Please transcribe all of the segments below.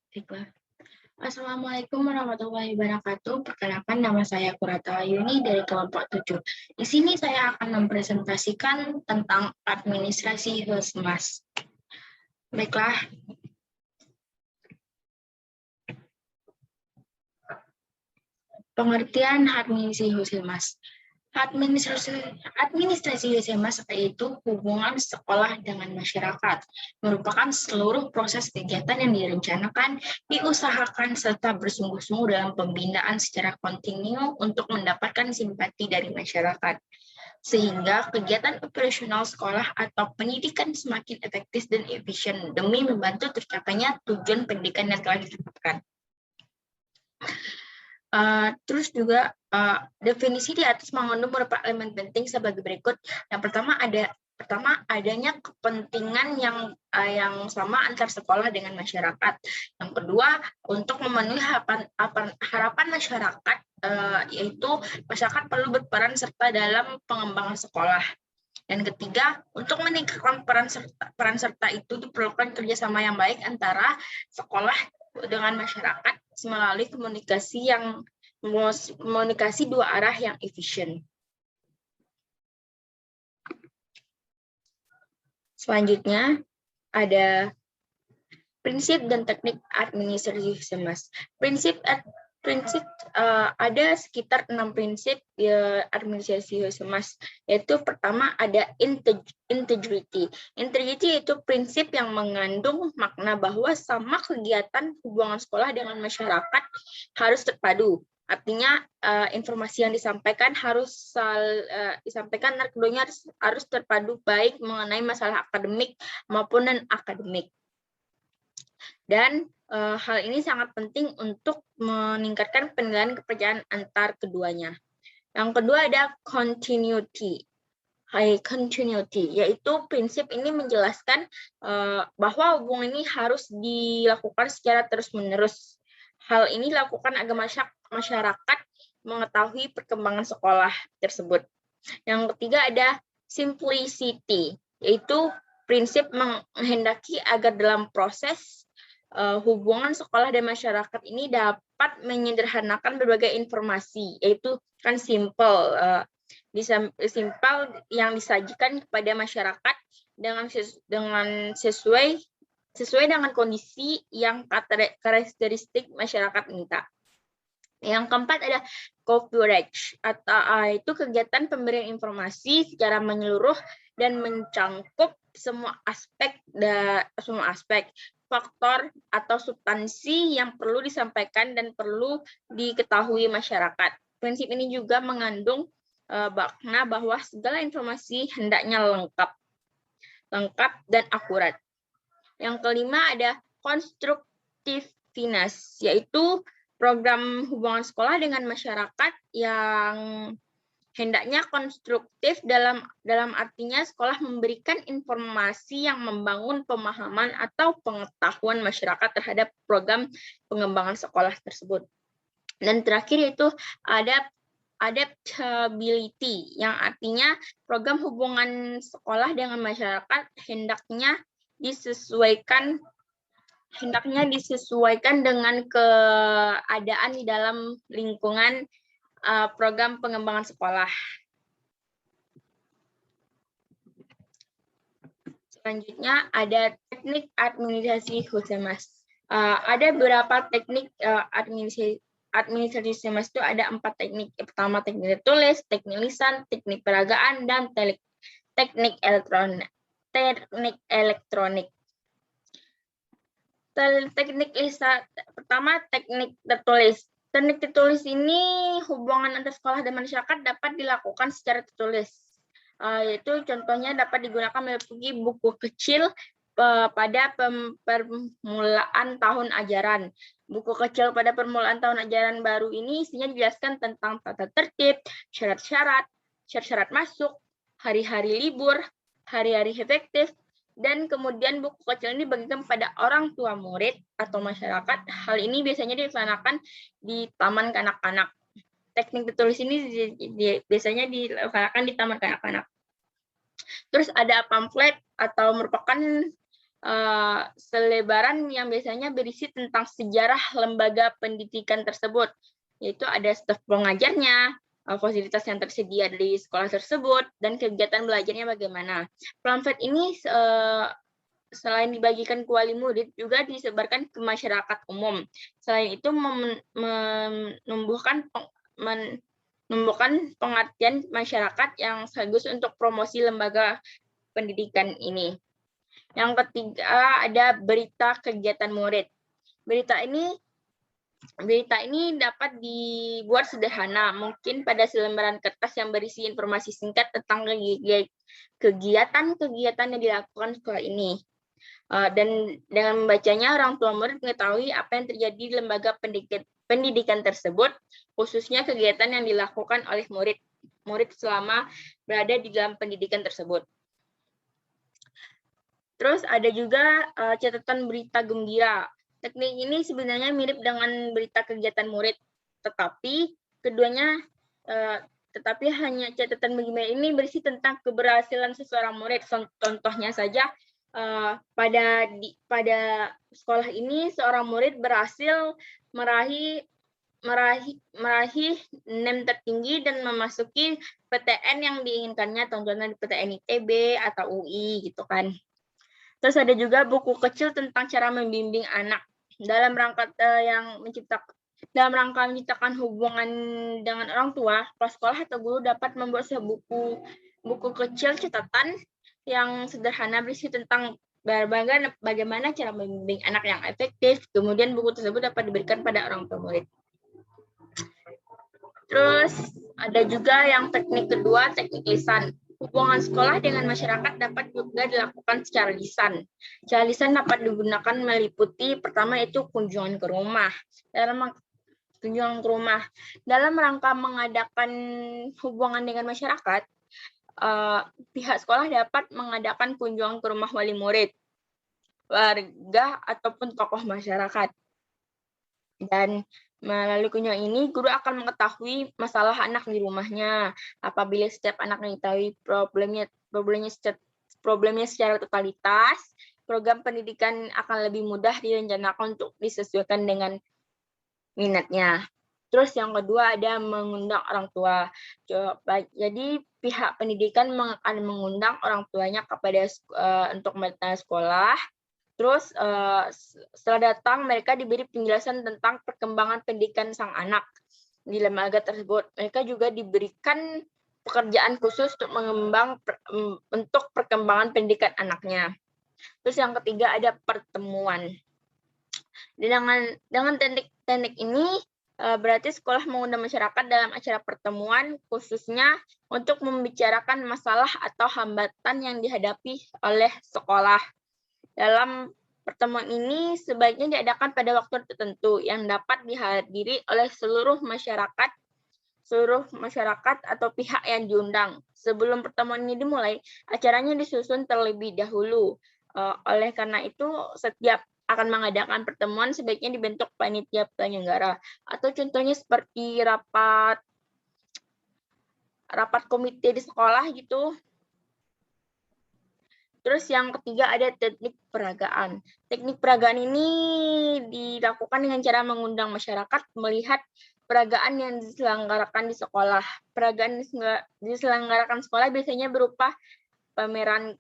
Baiklah. Assalamualaikum warahmatullahi wabarakatuh. Perkenalkan, nama saya Kurata Yuni dari kelompok 7. Di sini saya akan mempresentasikan tentang administrasi Husmas. Baiklah, pengertian administrasi Husmas. Administrasi Husmas yaitu hubungan sekolah dengan masyarakat, merupakan seluruh proses kegiatan yang direncanakan, diusahakan, serta bersungguh-sungguh dalam pembinaan secara kontinu untuk mendapatkan simpati dari masyarakat, sehingga kegiatan operasional sekolah atau pendidikan semakin efektif dan efisien demi membantu tercapainya tujuan pendidikan yang telah ditetapkan. Terus juga definisi di atas mengandung beberapa elemen penting sebagai berikut. Yang pertama adanya kepentingan yang sama antar sekolah dengan masyarakat. Yang kedua, untuk memenuhi harapan masyarakat, yaitu masyarakat perlu berperan serta dalam pengembangan sekolah. Dan ketiga, untuk meningkatkan peran serta itu diperlukan kerjasama yang baik antara sekolah dengan masyarakat melalui komunikasi dua arah yang efisien. Selanjutnya ada prinsip dan teknik administrasi Husmas. Ada sekitar 6 prinsip administrasi Husmas, yaitu pertama ada integrity. Integrity itu prinsip yang mengandung makna bahwa sama kegiatan hubungan sekolah dengan masyarakat harus terpadu. Artinya informasi yang disampaikan harus keduanya harus terpadu baik mengenai masalah akademik maupun non-akademik. Dan hal ini sangat penting untuk meningkatkan penilaian kepercayaan antar keduanya. Yang kedua ada continuity, yaitu prinsip ini menjelaskan bahwa hubungan ini harus dilakukan secara terus-menerus. Hal ini dilakukan agar masyarakat mengetahui perkembangan sekolah tersebut. Yang ketiga ada simplicity, yaitu prinsip menghendaki agar dalam proses hubungan sekolah dan masyarakat ini dapat menyederhanakan berbagai informasi, yaitu kan simple yang disajikan kepada masyarakat dengan sesuai dengan kondisi yang karakteristik masyarakat minta. Yang keempat ada coverage, atau itu kegiatan pemberian informasi secara menyeluruh dan mencangkup semua aspek faktor atau substansi yang perlu disampaikan dan perlu diketahui masyarakat. Prinsip ini juga mengandung makna bahwa segala informasi hendaknya lengkap dan akurat. Yang kelima ada constructiveness, yaitu program hubungan sekolah dengan masyarakat yang hendaknya konstruktif dalam artinya sekolah memberikan informasi yang membangun pemahaman atau pengetahuan masyarakat terhadap program pengembangan sekolah tersebut. Dan terakhir yaitu adaptability, yang artinya program hubungan sekolah dengan masyarakat hendaknya disesuaikan dengan keadaan di dalam lingkungan program pengembangan sekolah. Selanjutnya ada teknik administrasi Husmas. Ada beberapa teknik administrasi Husmas itu ada 4 teknik. Yang pertama teknik tertulis, teknik lisan, teknik peragaan, dan teknik elektronik. Teknik lisan pertama teknik tertulis. Teknik tertulis ini hubungan antar sekolah dan masyarakat dapat dilakukan secara tertulis. Yaitu contohnya dapat digunakan melalui buku kecil pada permulaan tahun ajaran. Buku kecil pada permulaan tahun ajaran baru ini isinya dijelaskan tentang tata tertib, syarat-syarat masuk, hari-hari libur, hari-hari efektif, dan kemudian buku kecil ini dibagikan pada orang tua murid atau masyarakat. Hal ini biasanya dilaksanakan di taman kanak-kanak. Teknik tertulis ini biasanya dilaksanakan di taman kanak-kanak. Terus ada pamflet atau merupakan selebaran yang biasanya berisi tentang sejarah lembaga pendidikan tersebut, yaitu ada staf pengajarnya, fasilitas yang tersedia di sekolah tersebut, dan kegiatan belajarnya bagaimana. Pamflet ini selain dibagikan ke wali murid, juga disebarkan ke masyarakat umum. Selain itu, menumbuhkan pengertian masyarakat yang sekaligus untuk promosi lembaga pendidikan ini. Yang ketiga ada berita kegiatan murid. Berita ini dapat dibuat sederhana, mungkin pada selembaran kertas yang berisi informasi singkat tentang kegiatan-kegiatan yang dilakukan sekolah ini. Dan dengan membacanya, orang tua murid mengetahui apa yang terjadi di lembaga pendidikan tersebut, khususnya kegiatan yang dilakukan oleh murid selama berada di dalam pendidikan tersebut. Terus ada juga catatan berita gembira. Teknik ini sebenarnya mirip dengan berita kegiatan murid, tetapi keduanya hanya catatan gembira ini berisi tentang keberhasilan seseorang murid. Contohnya saja pada sekolah ini seorang murid berhasil meraih NEM tertinggi dan memasuki PTN yang diinginkannya, contohnya di PTN ITB atau UI gitu kan. Terus ada juga buku kecil tentang cara membimbing anak dalam rangka menciptakan hubungan dengan orang tua. Kepala sekolah atau guru dapat membuat sebuah buku kecil catatan yang sederhana berisi tentang bagaimana cara membimbing anak yang efektif. Kemudian buku tersebut dapat diberikan pada orang tua murid. Terus ada juga yang teknik kedua, teknik lisan. Hubungan sekolah dengan masyarakat dapat juga dilakukan secara lisan. Secara lisan dapat digunakan meliputi pertama itu kunjungan ke rumah. Dalam rangka mengadakan hubungan dengan masyarakat, pihak sekolah dapat mengadakan kunjungan ke rumah wali murid, warga ataupun tokoh masyarakat. Dan melalui kunjungan ini, guru akan mengetahui masalah anak di rumahnya. Apabila setiap anak mengetahui problemnya secara totalitas, program pendidikan akan lebih mudah direncanakan untuk disesuaikan dengan minatnya. Terus yang kedua ada mengundang orang tua. Jadi pihak pendidikan akan mengundang orang tuanya untuk mendatangi sekolah. Terus setelah datang, mereka diberi penjelasan tentang perkembangan pendidikan sang anak di lembaga tersebut. Mereka juga diberikan pekerjaan khusus untuk perkembangan pendidikan anaknya. Terus yang ketiga ada pertemuan. Dengan teknik ini, berarti sekolah mengundang masyarakat dalam acara pertemuan, khususnya untuk membicarakan masalah atau hambatan yang dihadapi oleh sekolah. Dalam pertemuan ini sebaiknya diadakan pada waktu tertentu yang dapat dihadiri oleh seluruh masyarakat atau pihak yang diundang. Sebelum pertemuan ini dimulai, acaranya disusun terlebih dahulu. Oleh karena itu, setiap akan mengadakan pertemuan sebaiknya dibentuk panitia penyelenggara. Atau contohnya seperti rapat komite di sekolah gitu. Terus yang ketiga ada teknik peragaan. Teknik peragaan ini dilakukan dengan cara mengundang masyarakat melihat peragaan yang diselenggarakan di sekolah. Peragaan diselenggarakan sekolah biasanya berupa pameran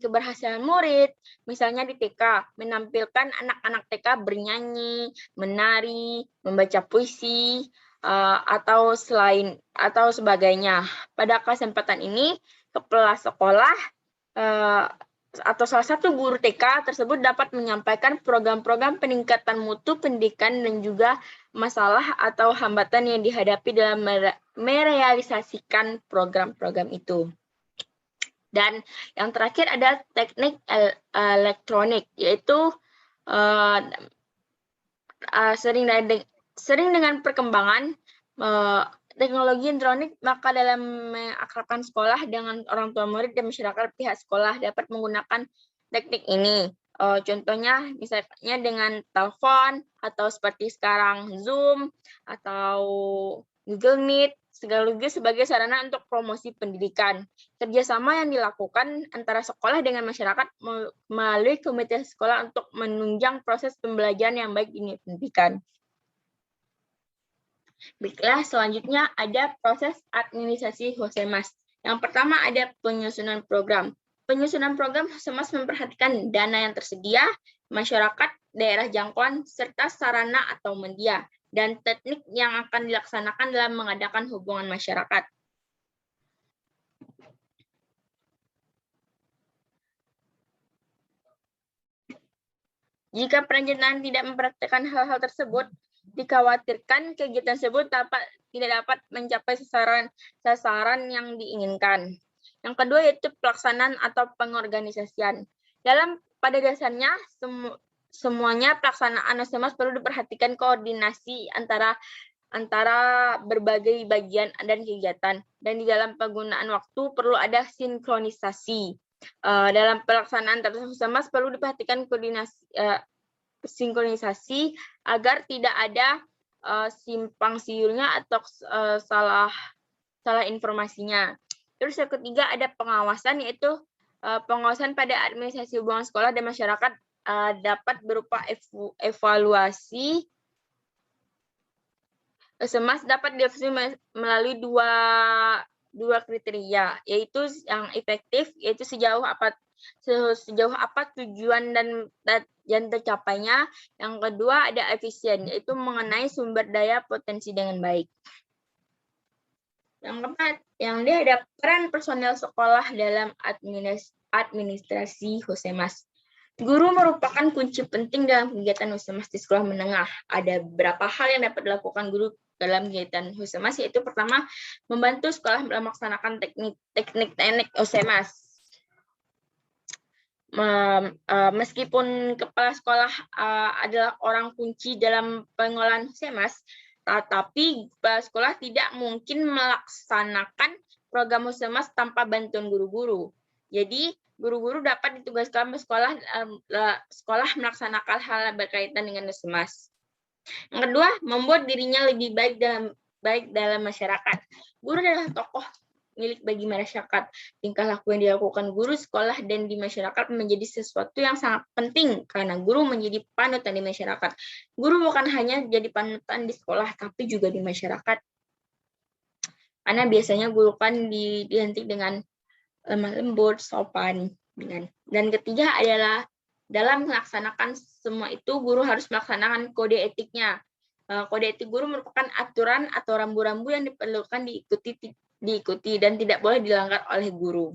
keberhasilan murid, misalnya di TK, menampilkan anak-anak TK bernyanyi, menari, membaca puisi, atau sebagainya. Pada kesempatan ini, kepala sekolah atau salah satu guru TK tersebut dapat menyampaikan program-program peningkatan mutu pendidikan dan juga masalah atau hambatan yang dihadapi dalam merealisasikan program-program itu. Dan yang terakhir ada teknik elektronik, yaitu sering dengan perkembangan teknologi elektronik, maka dalam mengakrabkan sekolah dengan orang tua murid dan masyarakat, pihak sekolah dapat menggunakan teknik ini. Contohnya misalnya dengan telepon atau seperti sekarang Zoom atau Google Meet, sekaligus sebagai sarana untuk promosi pendidikan. Kerjasama yang dilakukan antara sekolah dengan masyarakat melalui komite sekolah untuk menunjang proses pembelajaran yang baik di pendidikan. Baiklah, selanjutnya ada proses administrasi Hosemas. Yang pertama ada penyusunan program. Penyusunan program Hosemas memperhatikan dana yang tersedia, masyarakat, daerah jangkauan, serta sarana atau media, dan teknik yang akan dilaksanakan dalam mengadakan hubungan masyarakat. Jika perencanaan tidak memperhatikan hal-hal tersebut, dikhawatirkan kegiatan tersebut tidak dapat mencapai sasaran yang diinginkan. Yang kedua yaitu pelaksanaan atau pengorganisasian. Pada dasarnya, semuanya pelaksanaan Hosemas perlu diperhatikan koordinasi antara berbagai bagian dan kegiatan. Dan di dalam penggunaan waktu perlu ada sinkronisasi. Dalam pelaksanaan Hosemas perlu diperhatikan sinkronisasi agar tidak ada simpang siurnya atau salah informasinya. Terus yang ketiga ada pengawasan, yaitu pengawasan pada administrasi hubungan sekolah dan masyarakat dapat berupa evaluasi. Hosemas dapat dievaluasi melalui dua kriteria, yaitu yang efektif, yaitu sejauh apa tujuan dan tercapainya. Yang kedua ada efisien, yaitu mengenai sumber daya potensi dengan baik. Yang keempat, yang dia ada peran personel sekolah dalam administrasi Hosemas. Guru merupakan kunci penting dalam kegiatan Hosemas di sekolah menengah. Ada beberapa hal yang dapat dilakukan guru dalam kegiatan Hosemas, yaitu pertama, membantu sekolah melaksanakan teknik Hosemas. Meskipun kepala sekolah adalah orang kunci dalam pengolahan Hosemas, tetapi kepala sekolah tidak mungkin melaksanakan program Hosemas tanpa bantuan guru-guru. Jadi, guru-guru dapat ditugaskan sekolah melaksanakan hal berkaitan dengan Hosemas. Yang kedua, membuat dirinya lebih baik dalam masyarakat. Guru adalah tokoh milik bagi masyarakat. Tingkah laku yang dilakukan guru sekolah dan di masyarakat menjadi sesuatu yang sangat penting karena guru menjadi panutan di masyarakat. Guru bukan hanya jadi panutan di sekolah tapi juga di masyarakat. Karena biasanya guru kan dilantik dengan lemah lembut, sopan. Dan ketiga adalah dalam melaksanakan semua itu guru harus melaksanakan kode etiknya. Kode etik guru merupakan aturan atau rambu-rambu yang diperlukan diikuti dan tidak boleh dilanggar oleh guru.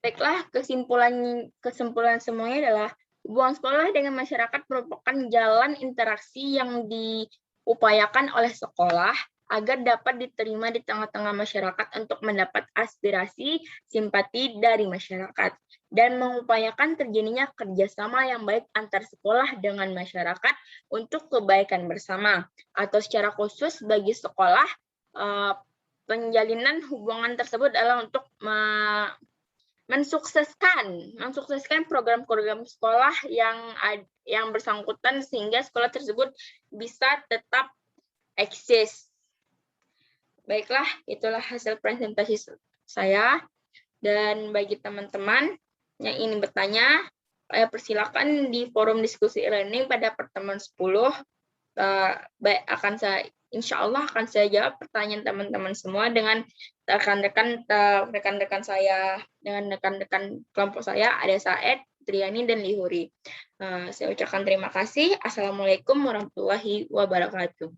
Baiklah, kesimpulan semuanya adalah hubungan sekolah dengan masyarakat merupakan jalan interaksi yang diupayakan oleh sekolah agar dapat diterima di tengah-tengah masyarakat untuk mendapat aspirasi, simpati dari masyarakat, dan mengupayakan terjadinya kerjasama yang baik antar sekolah dengan masyarakat untuk kebaikan bersama. Atau secara khusus bagi sekolah, penjalinan hubungan tersebut adalah untuk mensukseskan program-program sekolah yang bersangkutan sehingga sekolah tersebut bisa tetap eksis. Baiklah, itulah hasil presentasi saya. Dan bagi teman-teman yang ingin bertanya, persilakan di forum diskusi e-learning pada pertemuan 10. Insya Allah akan saya jawab pertanyaan teman-teman semua dengan rekan-rekan saya, dengan rekan-rekan kelompok saya, ada Saed, Triani, dan Lihuri. Saya ucapkan terima kasih. Assalamualaikum warahmatullahi wabarakatuh.